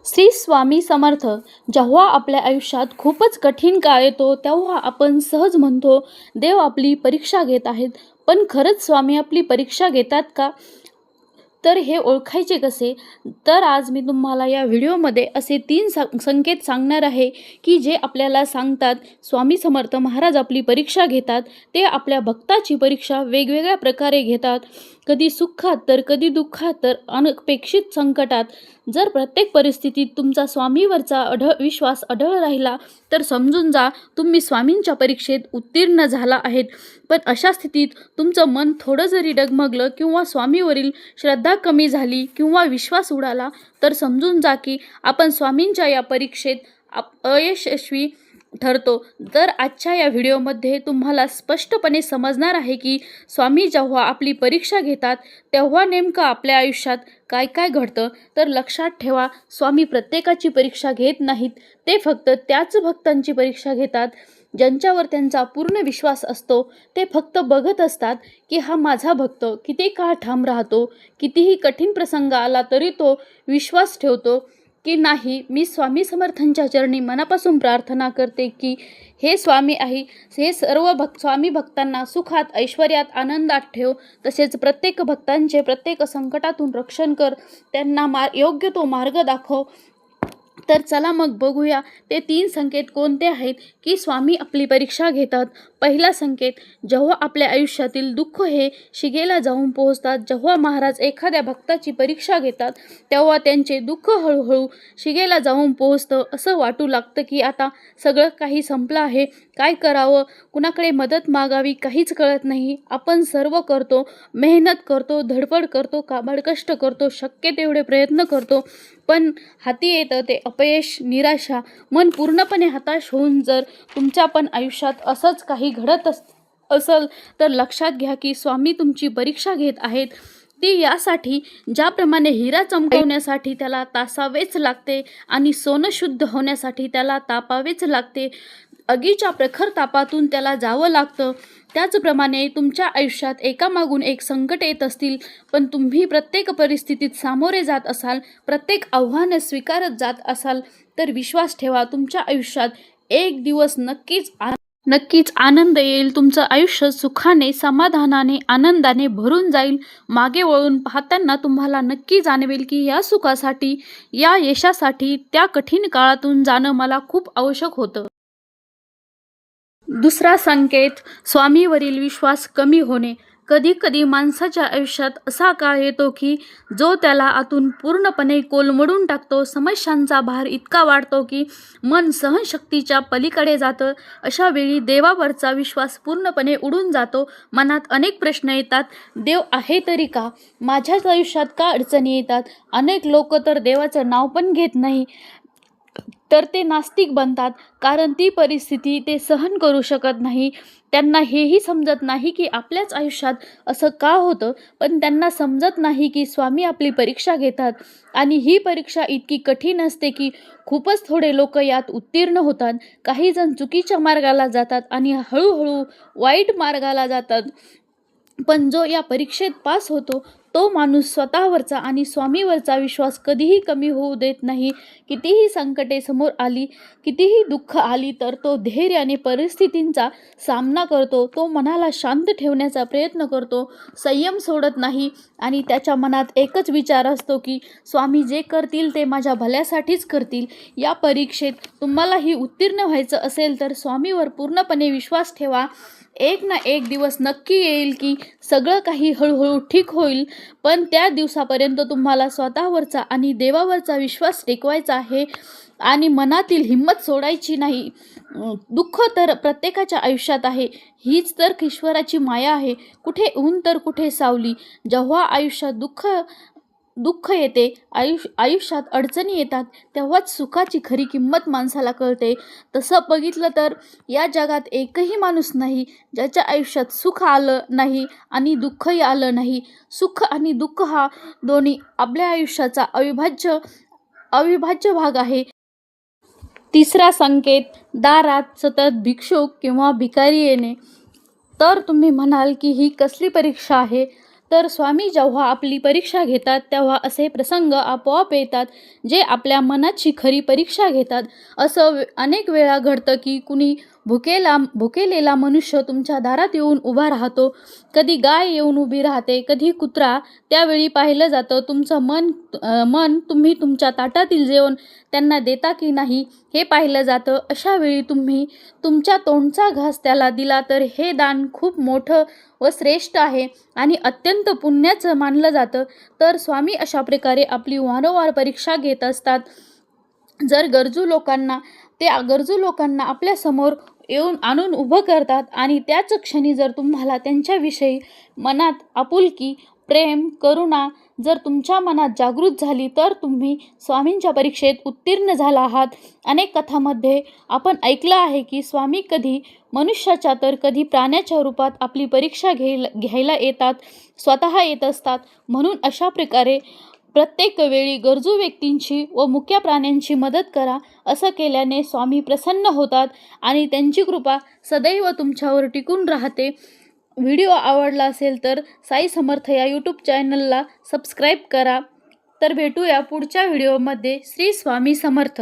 श्री स्वामी समर्थ. जेव्हा आपल्या आयुष्यात खूपच कठीण काळ येतो तेव्हा आपण सहज म्हणतो, देव आपली परीक्षा घेत आहेत. पण खरंच स्वामी आपली परीक्षा घेतात का? तर हे ओळखायचे कसे? तर आज मी तुम्हाला या व्हिडिओमध्ये असे 3 संकेत सांगणार आहे, की जे आपल्याला सांगतात स्वामी समर्थ महाराज आपली परीक्षा घेतात. ते आपल्या भक्ताची परीक्षा वेगवेगळ्या प्रकारे घेतात. कधी सुखात तर कधी दुःखात तर अनपेक्षित संकटात. जर प्रत्येक परिस्थितीत तुमचा स्वामीवरचा विश्वास अढळ राहिला तर समजून जा तुम्ही स्वामींच्या परीक्षेत उत्तीर्ण झाला आहेत. पण अशा स्थितीत तुमचं मन थोडं जरी डगमगलं किंवा स्वामीवरील श्रद्धा कमी झाली किंवा विश्वास उडाला तर समजून जा की आपण स्वामींच्या या परीक्षेत अयशस्वी ठरतो. तर आजच्या या व्हिडिओमध्ये तुम्हाला स्पष्टपणे समजणार आहे की स्वामी जेव्हा आपली परीक्षा घेतात तेव्हा नेमकं आपल्या आयुष्यात काय काय घडतं. तर लक्षात ठेवा, स्वामी प्रत्येकाची परीक्षा घेत नाहीत. ते फक्त त्याच भक्तांची परीक्षा घेतात ज्यांच्यावर त्यांचा पूर्ण विश्वास असतो. ते फक्त बघत असतात की हा माझा भक्त किती काळ ठाम राहतो, कितीही कठीण प्रसंग आला तरी तो विश्वास ठेवतो की नाही. मी स्वामी समर्थांच्या चरणी मनापासून प्रार्थना करते की हे स्वामी आहे, हे सर्व स्वामी भक्तांना सुखात, ऐश्वर्यात, आनंदात ठेव. तसेच प्रत्येक भक्तांचे प्रत्येक संकटातून रक्षण कर, त्यांना योग्य तो मार्ग दाखव. तर चला मग बघूया ते 3 संकेत कोणते आहेत की स्वामी आपली परीक्षा घेतात. पहिला संकेत, जेव्हा आपल्या आयुष्यातील दुःख हे शिगेला जाऊन पोहोचतात. जेव्हा महाराज एखाद्या भक्ताची परीक्षा घेतात तेव्हा त्यांचे दुःख हळूहळू शिगेला जाऊन पोहोचतं. असं वाटू लागतं की आता सगळं काही संपलं आहे. काय करावं, कुणाकडे मदत मागावी काहीच कळत नाही. आपण सर्व करतो, मेहनत करतो, धडपड करतो, काबाड कष्ट करतो, शक्य तेवढे प्रयत्न करतो, पण हाती येतं ते अपयश, निराशा. मन पूर्णपणे हताश होऊन जर तुमच्या पण आयुष्यात असंच काही घडत असेल तर लक्षात घ्या की स्वामी तुमची परीक्षा घेत आहेत. ती यासाठी, ज्याप्रमाणे हिरा चमकवण्यासाठी त्याला तासावेच लागते आणि सोनं शुद्ध होण्यासाठी त्याला तापावेच लागते. आगीच्या प्रखर तापातून त्याला जावं लागतं. त्याचप्रमाणे तुमच्या आयुष्यात एकामागून एक संकट येत असतील, पण तुम्ही प्रत्येक परिस्थितीत सामोरे जात असाल, प्रत्येक आव्हाने स्वीकारत जात असाल, तर विश्वास ठेवा तुमच्या आयुष्यात एक दिवस नक्कीच आनंद येईल. तुमचं आयुष्य सुखाने, समाधानाने, आनंदाने भरून जाईल. मागे वळून पाहताना तुम्हाला नक्की जाणवेल की या सुखासाठी, या यशासाठी त्या कठीण काळातून जाणं मला खूप आवश्यक होतं. दुसरा संकेत, स्वामीवरील विश्वास कमी होणे. कधी कधी माणसाच्या आयुष्यात असा काळ येतो की जो त्याला आतून पूर्णपणे कोलमडून टाकतो. समस्यांचा भार इतका वाढतो की मन सहनशक्तीच्या पलीकडे जातं. अशा वेळी देवावरचा विश्वास पूर्णपणे उडून जातो. मनात अनेक प्रश्न येतात. देव आहे तरी का? माझ्याच आयुष्यात का अडचणी येतात? अनेक लोक तर देवाचं नाव पण घेत नाही, तर ते नास्तिक बनतात. कारण ती परिस्थिती ते सहन करू शकत नाही. त्यांना हेही समजत नाही की आपल्याच आयुष्यात असं का होतं. पण त्यांना समजत नाही की स्वामी आपली परीक्षा घेतात आणि ही परीक्षा इतकी कठीण असते की खूपच थोडे लोक यात उत्तीर्ण होतात. काही जण चुकीच्या मार्गाला जातात आणि हळूहळू वाईट मार्गाला जातात. पण जो या परीक्षेत पास होतो तो माणूस स्वतःवरचा आणि स्वामीवरचा विश्वास कधीही कमी होऊ देत नाही. कितीही संकटे समोर आली, कितीही दुःख आली तर तो धैर्याने परिस्थितींचा सामना करतो. तो मनाला शांत ठेवण्याचा प्रयत्न करतो, संयम सोडत नाही आणि त्याच्या मनात एकच विचार असतो की स्वामी जे करतील ते माझ्या भल्यासाठीच करतील. या परीक्षेत तुम्हालाही उत्तीर्ण व्हायचं असेल तर स्वामीवर पूर्णपणे विश्वास ठेवा. एक ना एक दिवस नक्की येईल की सगळं काही हळूहळू ठीक होईल. पण त्या दिवसापर्यंत तुम्हाला स्वतःवरचा आणि देवावरचा विश्वास टिकवायचा आहे आणि मनातील हिंमत सोडायची नाही. दुःख तर प्रत्येकाच्या आयुष्यात आहे. हीच तर ईश्वराची माया आहे. कुठे ऊन तर कुठे सावली. जेव्हा आयुष्यात दुःख येते, आयुष्यात अडचणी येतात, तेव्हाच सुखाची खरी किंमत माणसाला कळते. तसं बघितलं तर या जगात एकही माणूस नाही ज्याच्या आयुष्यात सुख आलं नाही आणि दुःखही आलं नाही. सुख आणि दुःख हा दोन्ही आपल्या आयुष्याचा अविभाज्य भाग आहे. तिसरा संकेत, दारात सतत भिक्षुक किंवा भिकारी येणे. तर तुम्ही म्हणाल की ही कसली परीक्षा आहे? तर स्वामी जेव्हा आपली परीक्षा घेतात तेव्हा असे प्रसंग आपोआप येतात जे आपल्या मनाची खरी परीक्षा घेतात. असं अनेक वेळा घडतं की कुणी भुकेलेला मनुष्य तुमच्या दारात येऊन उभा राहतो. कधी गाय येऊन उभी राहते, कधी कुत्रा. त्यावेळी पाहिलं जातं तुमचं मन तुम्ही तुमच्या ताटातील जेवण त्यांना देता की नाही हे पाहिलं जातं. अशा वेळी तुम्ही तुमच्या तोंडचा घास त्याला दिला तर हे दान खूप मोठं व श्रेष्ठ आहे आणि अत्यंत पुण्याचं मानलं जातं. तर स्वामी अशा प्रकारे आपली वारंवार परीक्षा घेत असतात. जर गरजू लोकांना आपल्यासमोर आणून उभं करतात आणि त्याच क्षणी जर तुम्हाला त्यांच्याविषयी मनात आपुलकी, प्रेम, करुणा जर तुमच्या मनात जागृत झाली तर तुम्ही स्वामींच्या परीक्षेत उत्तीर्ण झाला आहात. अनेक कथांमध्ये आपण ऐकलं आहे की स्वामी कधी मनुष्याच्या तर कधी प्राण्याच्या रूपात आपली परीक्षा घ्यायला येतात, स्वतः येत असतात. म्हणून अशा प्रकारे प्रत्येक वेळी गरजू व्यक्तींची व मुक्या प्राण्यांची मदत करा. असं केल्याने स्वामी प्रसन्न होतात आणि त्यांची कृपा सदैव तुमच्यावर टिकून राहते. व्हिडिओ आवडला असेल तर साई समर्थ या यूट्यूब चॅनलला सबस्क्राईब करा. तर भेटूया पुढच्या व्हिडिओमध्ये. श्री स्वामी समर्थ.